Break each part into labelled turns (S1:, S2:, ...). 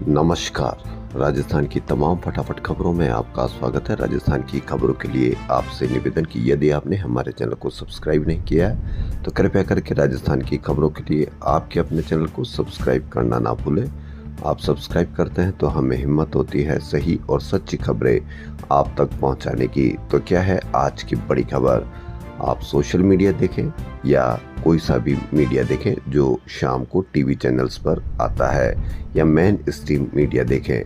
S1: नमस्कार। राजस्थान की तमाम फटाफट खबरों में आपका स्वागत है। राजस्थान की खबरों के लिए आपसे निवेदन कि यदि आपने हमारे चैनल को सब्सक्राइब नहीं किया है तो कृपया करके राजस्थान की खबरों के लिए आपके अपने चैनल को सब्सक्राइब करना ना भूलें। आप सब्सक्राइब करते हैं तो हमें हिम्मत होती है सही और सच्ची खबरें आप तक पहुंचाने की। तो क्या है आज की बड़ी खबर? आप सोशल मीडिया देखें या कोई सा भी मीडिया देखें जो शाम को टीवी चैनल्स पर आता है या मेन स्ट्रीम मीडिया देखें,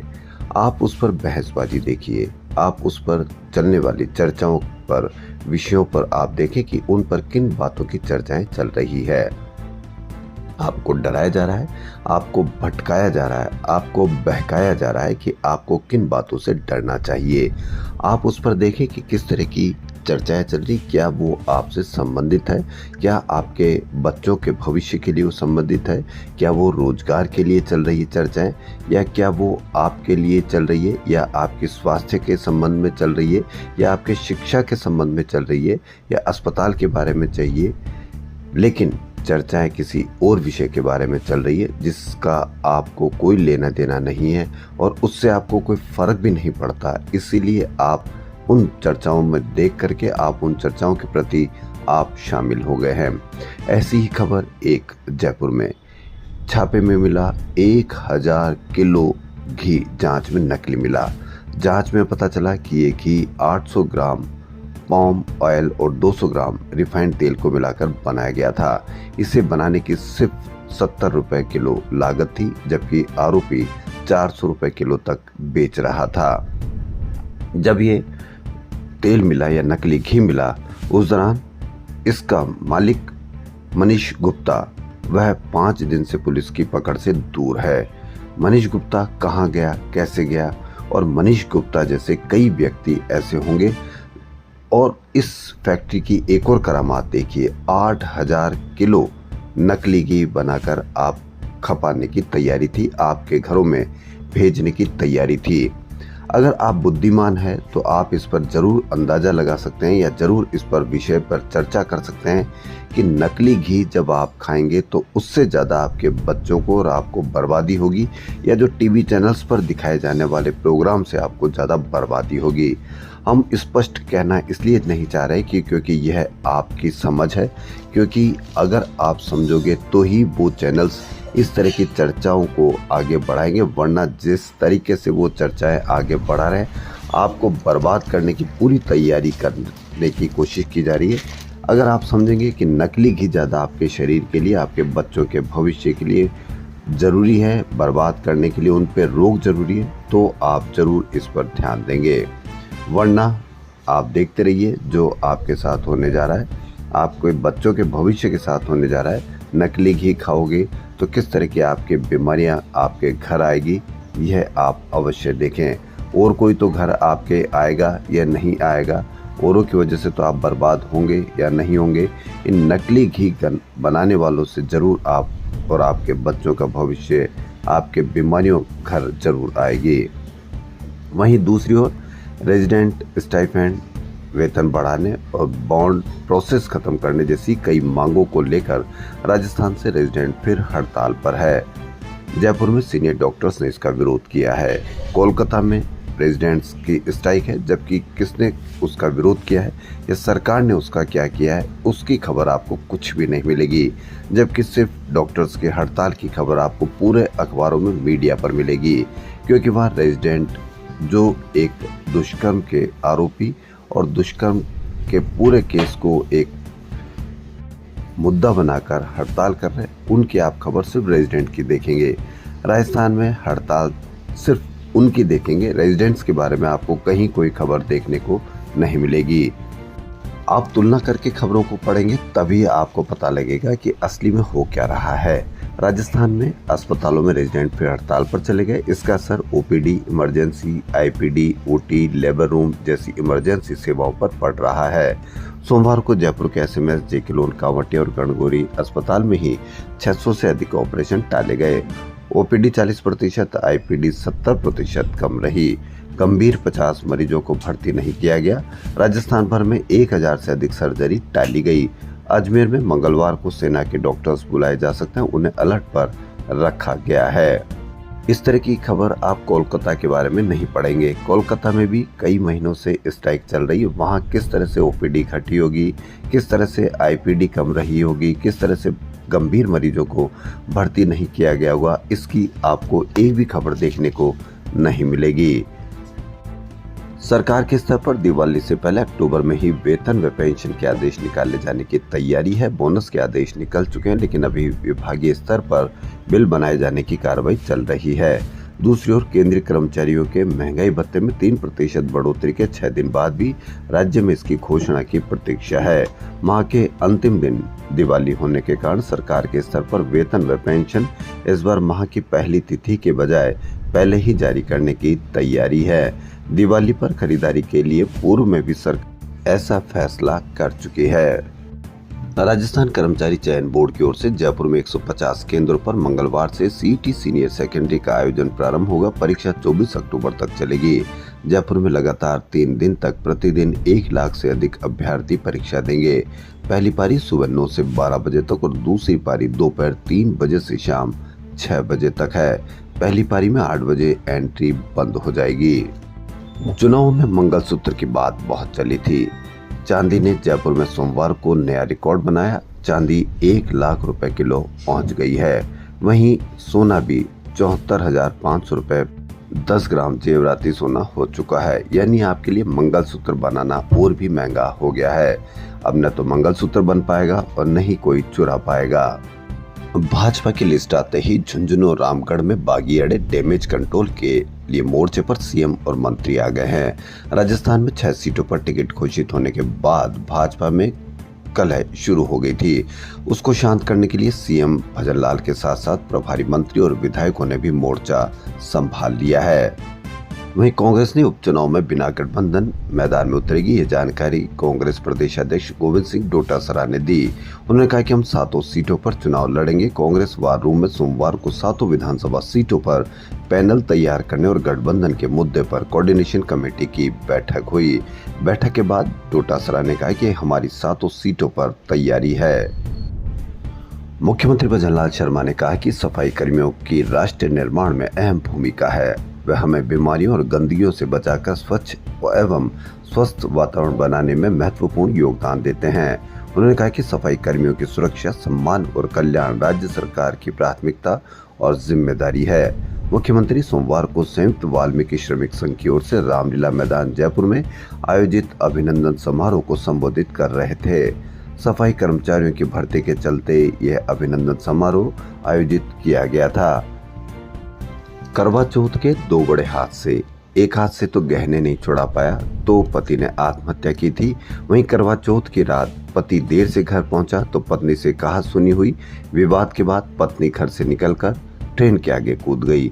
S1: आप उस पर बहसबाजी देखिए, आप उस पर चलने वाली चर्चाओं पर, विषयों पर आप देखें कि उन पर किन बातों की चर्चाएं चल रही है। आपको डराया जा रहा है, आपको भटकाया जा रहा है, आपको बहकाया जा रहा है कि आपको किन बातों से डरना चाहिए। आप उस पर देखें कि किस तरह की चर्चाएं चल रही, क्या वो आपसे संबंधित है, क्या आपके बच्चों के भविष्य के लिए वो संबंधित है, क्या वो रोजगार के लिए चल रही है चर्चाएं, या क्या वो आपके लिए चल रही है, या आपके स्वास्थ्य के संबंध में चल रही है, या आपके शिक्षा के संबंध में चल रही है, या अस्पताल के बारे में चाहिए। लेकिन चर्चाएं किसी और विषय के बारे में चल रही है जिसका आपको कोई लेना देना नहीं है और उससे आपको कोई फर्क भी नहीं पड़ता। इसीलिए आप उन चर्चाओं में देख करके आप उन चर्चाओं के प्रति आप शामिल हो गए हैं। ऐसी ही खबर एक जयपुर में छापे में मिला 1000 किलो घी जांच में नकली मिला। जांच में पता चला कि ये घी 800 ग्राम पाम ऑयल और 200 ग्राम रिफाइंड तेल को मिलाकर बनाया गया था। इसे बनाने की सिर्फ 70 रुपए किलो लागत थी, जबकि आरोपी 400 रुपए किलो तक बेच रहा था। जब ये तेल मिला या नकली घी मिला, उस दौरान इसका मालिक मनीष गुप्ता वह 5 दिन से पुलिस की पकड़ से दूर है। मनीष गुप्ता कहाँ गया, कैसे गया, और मनीष गुप्ता जैसे कई व्यक्ति ऐसे होंगे। और इस फैक्ट्री की एक और करामात देखिए, 8000 किलो नकली घी बनाकर आप खपाने की तैयारी थी, आपके घरों में भेजने की तैयारी थी। अगर आप बुद्धिमान हैं तो आप इस पर जरूर अंदाजा लगा सकते हैं या जरूर इस पर विषय पर चर्चा कर सकते हैं कि नकली घी जब आप खाएंगे तो उससे ज़्यादा आपके बच्चों को और आपको बर्बादी होगी, या जो टीवी चैनल्स पर दिखाए जाने वाले प्रोग्राम से आपको ज़्यादा बर्बादी होगी। हम स्पष्ट कहना इसलिए नहीं चाह रहे कि क्योंकि यह आपकी समझ है, क्योंकि अगर आप समझोगे तो ही वो चैनल्स इस तरह की चर्चाओं को आगे बढ़ाएंगे, वरना जिस तरीके से वो चर्चाएं आगे बढ़ा रहे हैं, आपको बर्बाद करने की पूरी तैयारी करने की कोशिश की जा रही है। अगर आप समझेंगे कि नकली घी ज़्यादा आपके शरीर के लिए, आपके बच्चों के भविष्य के लिए ज़रूरी है, बर्बाद करने के लिए उन पर रोक ज़रूरी है, तो आप ज़रूर इस पर ध्यान देंगे। वरना आप देखते रहिए जो आपके साथ होने जा रहा है, आपके बच्चों के भविष्य के साथ होने जा रहा है। नकली घी खाओगे तो किस तरह की आपकी बीमारियां आपके घर आएगी, यह आप अवश्य देखें। और कोई तो घर आपके आएगा या नहीं आएगा, औरों की वजह से तो आप बर्बाद होंगे या नहीं होंगे। इन नकली घी बनाने वालों से ज़रूर आप और आपके बच्चों का भविष्य, आपके बीमारियों घर जरूर आएगी। वहीं दूसरी ओर रेजिडेंट स्टाइपेंड, वेतन बढ़ाने और बॉन्ड प्रोसेस खत्म करने जैसी कई मांगों को लेकर राजस्थान से रेजिडेंट फिर हड़ताल पर है। जयपुर में सीनियर डॉक्टर्स ने इसका विरोध किया है। कोलकाता में रेजिडेंट्स की स्ट्राइक है, जबकि किसने उसका विरोध किया है या सरकार ने उसका क्या किया है, उसकी खबर आपको कुछ भी नहीं मिलेगी। जबकि सिर्फ डॉक्टर्स की हड़ताल की खबर आपको पूरे अखबारों में, मीडिया पर मिलेगी, क्योंकि वहाँ रेजिडेंट जो एक दुष्कर्म के आरोपी और दुष्कर्म के पूरे केस को एक मुद्दा बनाकर हड़ताल कर रहे हैं, उनकी आप खबर सिर्फ रेजिडेंट की देखेंगे। राजस्थान में हड़ताल सिर्फ उनकी देखेंगे, रेजिडेंट्स के बारे में आपको कहीं कोई खबर देखने को नहीं मिलेगी। आप तुलना करके खबरों को पढ़ेंगे तभी आपको पता लगेगा कि असली में हो क्या रहा है। राजस्थान में अस्पतालों में रेजिडेंट फिर हड़ताल पर चले गए। इसका असर OPD, emergency, IPD, OT, labour room जैसी इमरजेंसी सेवाओं पर पड़ रहा है। सोमवार को जयपुर के एसएमएस, जेके लोन, कांवटिया और गणगौरी अस्पताल में ही 600 से अधिक ऑपरेशन टाले गए। ओपीडी 40%, आईपीडी 70% कम रही। गंभीर 50 मरीजों को भर्ती नहीं किया गया। राजस्थान भर में 1000 से अधिक सर्जरी टाली गई। अजमेर में मंगलवार को सेना के डॉक्टर्स बुलाए जा सकते हैं, उन्हें अलर्ट पर रखा गया है। इस तरह की खबर आप कोलकाता के बारे में नहीं पढ़ेंगे। कोलकाता में भी कई महीनों से स्ट्राइक चल रही है। वहाँ किस तरह से ओपीडी घटी होगी, किस तरह से आईपीडी कम रही होगी, किस तरह से गंभीर मरीजों को भर्ती नहीं किया गया होगा, इसकी आपको एक भी खबर देखने को नहीं मिलेगी। सरकार के स्तर पर दिवाली से पहले अक्टूबर में ही वेतन व पेंशन के आदेश निकाले जाने की तैयारी है। बोनस के आदेश निकल चुके हैं, लेकिन अभी विभागीय स्तर पर बिल बनाए जाने की कार्रवाई चल रही है। दूसरी ओर केंद्रीय कर्मचारियों के महंगाई भत्ते में 3% बढ़ोतरी के 6 दिन बाद भी राज्य में इसकी घोषणा की प्रतीक्षा है। माह के अंतिम दिन दिवाली होने के कारण सरकार के स्तर पर वेतन व पेंशन इस बार माह की पहली तिथि के बजाय पहले ही जारी करने की तैयारी है। दिवाली पर खरीदारी के लिए पूर्व में भी सरकार ऐसा फैसला कर चुकी है। राजस्थान कर्मचारी चयन बोर्ड की ओर से जयपुर में 150 केंद्रों पर मंगलवार से सीईटी सीनियर सेकेंडरी का आयोजन प्रारंभ होगा। परीक्षा 24 अक्टूबर तक चलेगी। जयपुर में लगातार 3 दिन तक प्रतिदिन 1 लाख से अधिक अभ्यर्थी परीक्षा देंगे। पहली पारी सुबह 9 से 12 बजे तक और दूसरी पारी दोपहर 3 बजे से शाम 6 बजे तक है। पहली पारी में 8 बजे एंट्री बंद हो जाएगी। चुनाव में मंगलसूत्र की बात बहुत चली थी। चांदी ने जयपुर में सोमवार को नया रिकॉर्ड बनाया। चांदी 1 लाख रुपए किलो पहुंच गई है। वहीं सोना भी 74,500 रुपए 10 ग्राम जेवराती सोना हो चुका है। यानी आपके लिए मंगलसूत्र बनाना और भी महंगा हो गया है। अब न तो मंगलसूत्र बन पाएगा और न ही कोई चुरा पाएगा। भाजपा की लिस्ट आते ही झुंझुनू और रामगढ़ में बागी अड़े डैमेज कंट्रोल के लिए मोर्चे पर सीएम और मंत्री आ गए हैं। राजस्थान में 6 सीटों पर टिकट घोषित होने के बाद भाजपा में कलह शुरू हो गई थी। उसको शांत करने के लिए सीएम भजनलाल के साथ साथ प्रभारी मंत्री और विधायकों ने भी मोर्चा संभाल लिया है। वहीं कांग्रेस ने उपचुनाव में बिना गठबंधन मैदान में उतरेगी। ये जानकारी कांग्रेस प्रदेश अध्यक्ष गोविंद सिंह डोटासरा ने दी। उन्होंने कहा कि हम 7 सीटों पर चुनाव लड़ेंगे। कांग्रेस वार रूम में सोमवार को 7 विधानसभा सीटों पर पैनल तैयार करने और गठबंधन के मुद्दे पर कोऑर्डिनेशन कमेटी की बैठक हुई। बैठक के बाद डोटासरा ने कहा कि हमारी 7 सीटों पर तैयारी है। मुख्यमंत्री भजनलाल शर्मा ने कहा कि सफाई कर्मियों की राष्ट्र निर्माण में अहम भूमिका है। वह हमें बीमारियों और गंदगियों से बचाकर स्वच्छ एवं स्वस्थ वातावरण बनाने में महत्वपूर्ण योगदान देते हैं। उन्होंने कहा कि सफाई कर्मियों की सुरक्षा, सम्मान और कल्याण राज्य सरकार की प्राथमिकता और जिम्मेदारी है। मुख्यमंत्री सोमवार को संयुक्त वाल्मीकि श्रमिक संघ की ओर से रामलीला मैदान जयपुर में आयोजित अभिनंदन समारोह को संबोधित कर रहे थे। सफाई कर्मचारियों की भर्ती के चलते यह अभिनंदन समारोह आयोजित किया गया था। करवा चौथ के 2 बड़े हादसे। एक हाथ से तो गहने नहीं छुड़ा पाया तो पति ने आत्महत्या की थी। वहीं करवा चौथ की रात पति देर से घर पहुंचा तो पत्नी से कहा सुनी हुई। विवाद के बाद पत्नी घर से निकलकर ट्रेन के आगे कूद गई।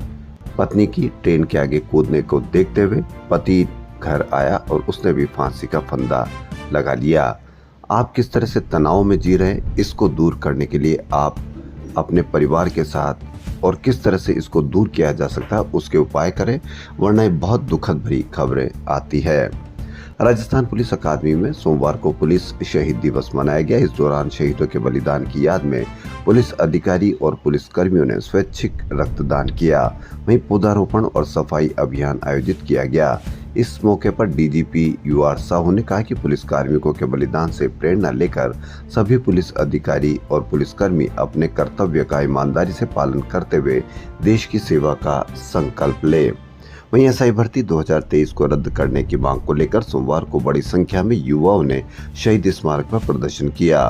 S1: पत्नी की ट्रेन के आगे कूदने को देखते हुए पति घर आया और उसने भी फांसी का फंदा लगा लिया। आप किस तरह से तनाव में जी रहे हैं, इसको दूर करने के लिए आप अपने परिवार के साथ और किस तरह से इसको दूर किया जा सकता है उसके उपाय करें, वरना बहुत दुखद भरी खबरें आती है। राजस्थान पुलिस अकादमी में सोमवार को पुलिस शहीद दिवस मनाया गया। इस दौरान शहीदों के बलिदान की याद में पुलिस अधिकारी और पुलिस कर्मियों ने स्वैच्छिक रक्तदान किया। वहीं पौधारोपण और सफाई अभियान आयोजित किया गया। इस मौके पर डीजीपी यूआर साहू ने कहा कि पुलिस कार्मिकों के बलिदान से प्रेरणा लेकर सभी पुलिस अधिकारी और पुलिसकर्मी अपने कर्तव्य का ईमानदारी से पालन करते हुए देश की सेवा का संकल्प ले। वहीं एसआई भर्ती 2023 को रद्द करने की मांग को लेकर सोमवार को बड़ी संख्या में युवाओं ने शहीद स्मारक पर प्रदर्शन किया।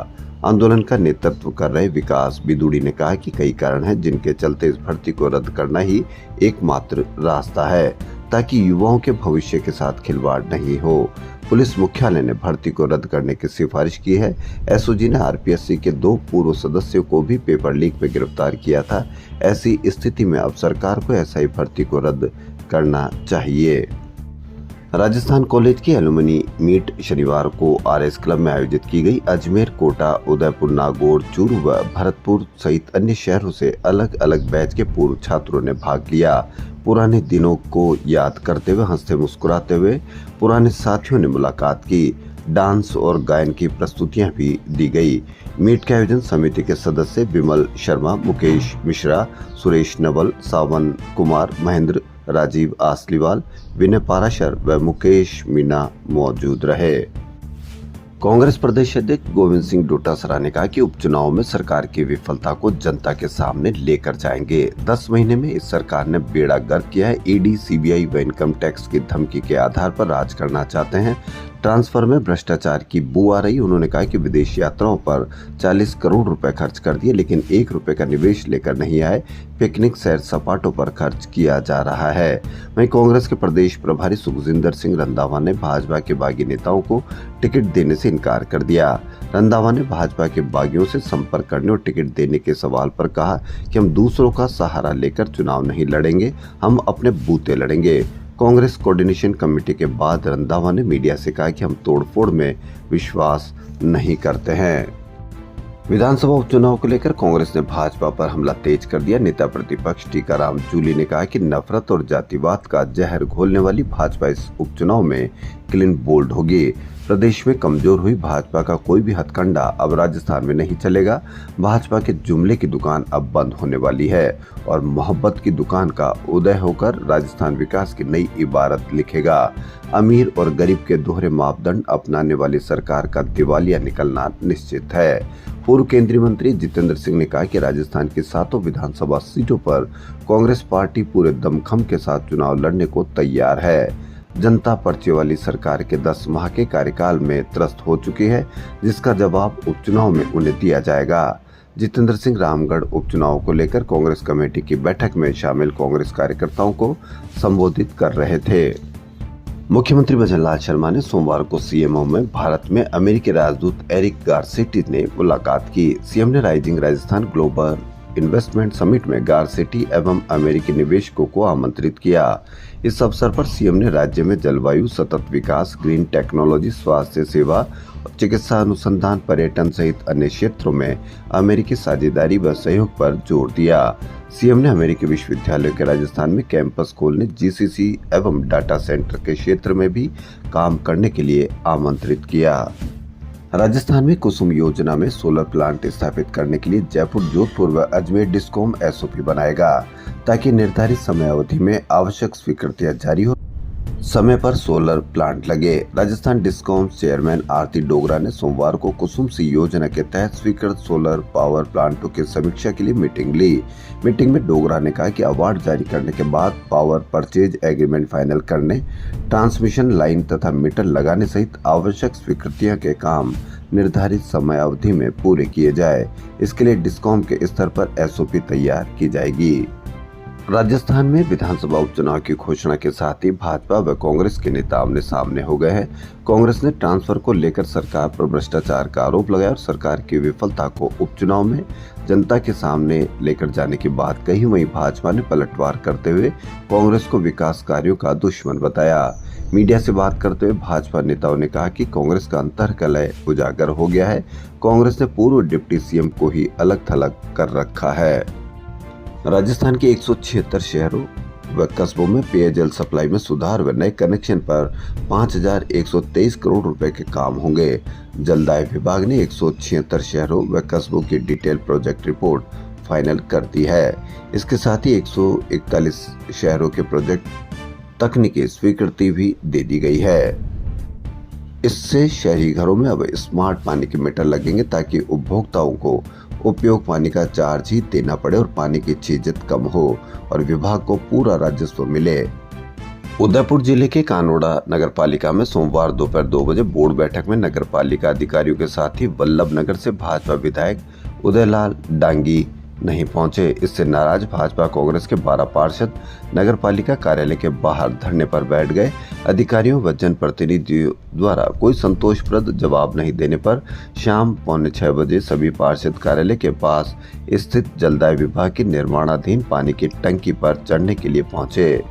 S1: आंदोलन का नेतृत्व कर रहे विकास बिदुड़ी ने कहा कि कई कारण हैं जिनके चलते इस भर्ती को रद्द करना ही एकमात्र रास्ता है ताकि युवाओं के भविष्य के साथ खिलवाड़ नहीं हो। पुलिस मुख्यालय ने भर्ती को रद्द करने की सिफारिश की है। एसओजी ने आरपीएससी के 2 पूर्व सदस्यों को भी पेपर लीक में गिरफ्तार किया था। ऐसी स्थिति में अब सरकार को एसआई भर्ती को रद्द करना चाहिए। राजस्थान कॉलेज की एलुमनी मीट शनिवार को आरएस क्लब में आयोजित की गई। अजमेर, कोटा, उदयपुर, नागौर, चूरू व भरतपुर सहित अन्य शहरों से अलग अलग बैच के पूर्व छात्रों ने भाग लिया। पुराने दिनों को याद करते हुए हंसते मुस्कुराते हुए पुराने साथियों ने मुलाकात की। डांस और गायन की प्रस्तुतियां भी दी गई। मीट के आयोजन समिति के सदस्य विमल शर्मा, मुकेश मिश्रा, सुरेश नवल, सावन कुमार, महेंद्र, राजीव आसलीवाल, विनय पाराशर व मुकेश मीना मौजूद रहे। कांग्रेस प्रदेश अध्यक्ष गोविंद सिंह डोटासरा ने कहा कि उपचुनाव में सरकार की विफलता को जनता के सामने लेकर जाएंगे। 10 महीने में इस सरकार ने बेड़ा गर्क किया है। ईडी, सीबीआई व इनकम टैक्स की धमकी के आधार पर राज करना चाहते हैं। ट्रांसफर में भ्रष्टाचार की बू आ रही। उन्होंने कहा कि विदेश यात्राओं पर 40 करोड़ रुपए खर्च कर दिए, लेकिन 1 रुपए का निवेश लेकर नहीं आए। पिकनिक सैर सपाटों पर खर्च किया जा रहा है। वहीं कांग्रेस के प्रदेश प्रभारी सुखजिंदर सिंह रंधावा ने भाजपा के बागी नेताओं को टिकट देने से इनकार कर दिया। रंधावा ने भाजपा के बागियों से संपर्क करने और टिकट देने के सवाल पर कहा कि हम दूसरों का सहारा लेकर चुनाव नहीं लड़ेंगे, हम अपने बूते लड़ेंगे। कांग्रेस कोऑर्डिनेशन कमेटी के बाद रंधावा ने मीडिया से कहा कि हम तोड़फोड़ में विश्वास नहीं करते हैं। विधानसभा उपचुनाव को लेकर कांग्रेस ने भाजपा पर हमला तेज कर दिया। नेता प्रतिपक्ष टीकाराम जूली ने कहा कि नफरत और जातिवाद का जहर घोलने वाली भाजपा इस उपचुनाव में क्लीन बोल्ड होगी। प्रदेश में कमजोर हुई भाजपा का कोई भी हथकंडा अब राजस्थान में नहीं चलेगा। भाजपा के जुमले की दुकान अब बंद होने वाली है और मोहब्बत की दुकान का उदय होकर राजस्थान विकास की नई इबारत लिखेगा। अमीर और गरीब के दोहरे मापदंड अपनाने वाली सरकार का दिवालिया निकलना निश्चित है। पूर्व केंद्रीय मंत्री जितेंद्र सिंह ने कहा कि राजस्थान की 7 विधानसभा सीटों पर कांग्रेस पार्टी पूरे दमखम के साथ चुनाव लड़ने को तैयार है। जनता पर्चे वाली सरकार के 10 माह के कार्यकाल में त्रस्त हो चुकी है, जिसका जवाब उपचुनाव में उन्हें दिया जाएगा। जितेंद्र सिंह रामगढ़ उपचुनाव को लेकर कांग्रेस कमेटी की बैठक में शामिल कांग्रेस कार्यकर्ताओं को संबोधित कर रहे थे। मुख्यमंत्री भजनलाल शर्मा ने सोमवार को सीएमओ में भारत में अमेरिकी राजदूत एरिक गारसेटी ने मुलाकात की। सीएम ने rising Rajasthan global investment summit में गारसेटी एवं अमेरिकी निवेशकों को आमंत्रित किया। इस अवसर पर सीएम ने राज्य में जलवायु, सतत विकास, ग्रीन टेक्नोलॉजी, स्वास्थ्य सेवा, चिकित्सा अनुसंधान, पर्यटन सहित अन्य क्षेत्रों में अमेरिकी साझेदारी व सहयोग पर जोर दिया। सीएम ने अमेरिकी विश्वविद्यालयों के राजस्थान में कैंपस खोलने, जीसीसी एवं डाटा सेंटर के क्षेत्र में भी काम करने के लिए आमंत्रित किया। राजस्थान में कुसुम योजना में सोलर प्लांट स्थापित करने के लिए जयपुर, जोधपुर व अजमेर डिस्कॉम एसओपी बनाएगा, ताकि निर्धारित समय अवधि में आवश्यक स्वीकृतियां जारी हो, समय पर सोलर प्लांट लगे। राजस्थान डिस्कॉम चेयरमैन आरती डोगरा ने सोमवार को कुसुम सी योजना के तहत स्वीकृत सोलर पावर प्लांटों की समीक्षा के लिए मीटिंग ली। मीटिंग में डोगरा ने कहा कि अवार्ड जारी करने के बाद पावर परचेज एग्रीमेंट फाइनल करने, ट्रांसमिशन लाइन तथा मीटर लगाने सहित आवश्यक स्वीकृतियों के काम निर्धारित समय अवधि में पूरे किए जाए। इसके लिए डिस्कॉम के स्तर पर एसओपी तैयार की जाएगी। राजस्थान में विधानसभा उपचुनाव की घोषणा के साथ ही भाजपा व कांग्रेस के नेता आमने सामने हो गए हैं। कांग्रेस ने ट्रांसफर को लेकर सरकार पर भ्रष्टाचार का आरोप लगाया और सरकार की विफलता को उपचुनाव में जनता के सामने लेकर जाने की बात कही। वहीं भाजपा ने पलटवार करते हुए कांग्रेस को विकास कार्यों का दुश्मन बताया। मीडिया से बात करते हुए भाजपा नेताओं ने कहा कि कांग्रेस का अंतर्कलह उजागर हो गया है। कांग्रेस ने पूर्व डिप्टी सीएम को ही अलग थलग कर रखा है। राजस्थान के 176 शहरों व कस्बों में पेयजल सप्लाई में सुधार व नए कनेक्शन पर 5,123 करोड़ रुपए के काम होंगे। जलदाय विभाग ने 176 शहरों व कस्बों की डिटेल प्रोजेक्ट रिपोर्ट फाइनल कर दी है। इसके साथ ही 141 शहरों के प्रोजेक्ट तकनीकी स्वीकृति भी दे दी गई है। इससे शहरी घरों में अब स्मार्ट पानी के मीटर लगेंगे, ताकि उपभोक्ताओं को उपयोग पानी का चार्ज ही देना पड़े और पानी की चीजत कम हो और विभाग को पूरा राजस्व मिले। उदयपुर जिले के कानोड़ा नगर पालिका में सोमवार दोपहर 2 बजे बोर्ड बैठक में नगर पालिका अधिकारियों के साथ ही वल्लभ नगर से भाजपा विधायक उदयलाल डांगी नहीं पहुंचे। इससे नाराज भाजपा कांग्रेस के 12 पार्षद नगर पालिका कार्यालय के बाहर धरने पर बैठ गए। अधिकारियों व जनप्रतिनिधियों द्वारा कोई संतोषप्रद जवाब नहीं देने पर शाम 5:45 बजे सभी पार्षद कार्यालय के पास स्थित जलदाय विभाग की निर्माणाधीन पानी की टंकी पर चढ़ने के लिए पहुंचे।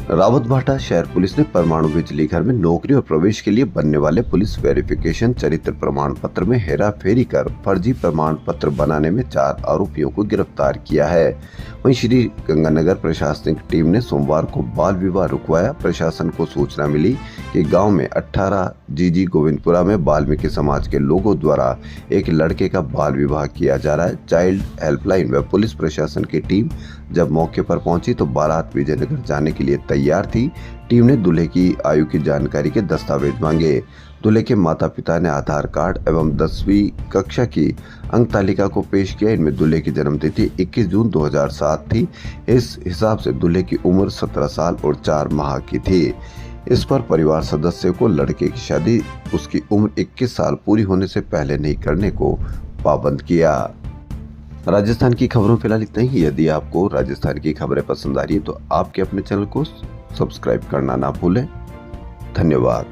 S1: रावतभाटा शहर पुलिस ने परमाणु बिजली घर में नौकरी और प्रवेश के लिए बनने वाले पुलिस वेरिफिकेशन चरित्र प्रमाण पत्र में हेरा फेरी कर फर्जी प्रमाण पत्र बनाने में 4 आरोपियों को गिरफ्तार किया है। वहीं श्री गंगानगर प्रशासनिक टीम ने सोमवार को बाल विवाह रुकवाया। प्रशासन को सूचना मिली कि गांव में 18 जीजी गोविंदपुरा में वाल्मीकि समाज के लोगों द्वारा एक लड़के का बाल विवाह किया जा रहा है। चाइल्ड हेल्पलाइन व पुलिस प्रशासन की टीम जब मौके पर पहुंची तो बारात विजयनगर जाने के लिए तैयार थी। टीम ने दूल्हे की आयु की जानकारी के दस्तावेज मांगे। दूल्हे के माता पिता ने आधार कार्ड एवं 10वीं कक्षा की अंक तालिका को पेश किया। इनमें दूल्हे की जन्म तिथि 21 जून 2007 थी। इस हिसाब से दूल्हे की उम्र 17 साल और 4 माह की थी। इस पर परिवार सदस्य को लड़के की शादी उसकी उम्र 21 साल पूरी होने से पहले नहीं करने को पाबंद किया। राजस्थान की खबरों फिलहाल इतना ही। यदि आपको राजस्थान की खबरें पसंद आ रही है तो आपके अपने चैनल को सब्सक्राइब करना ना भूलें। धन्यवाद।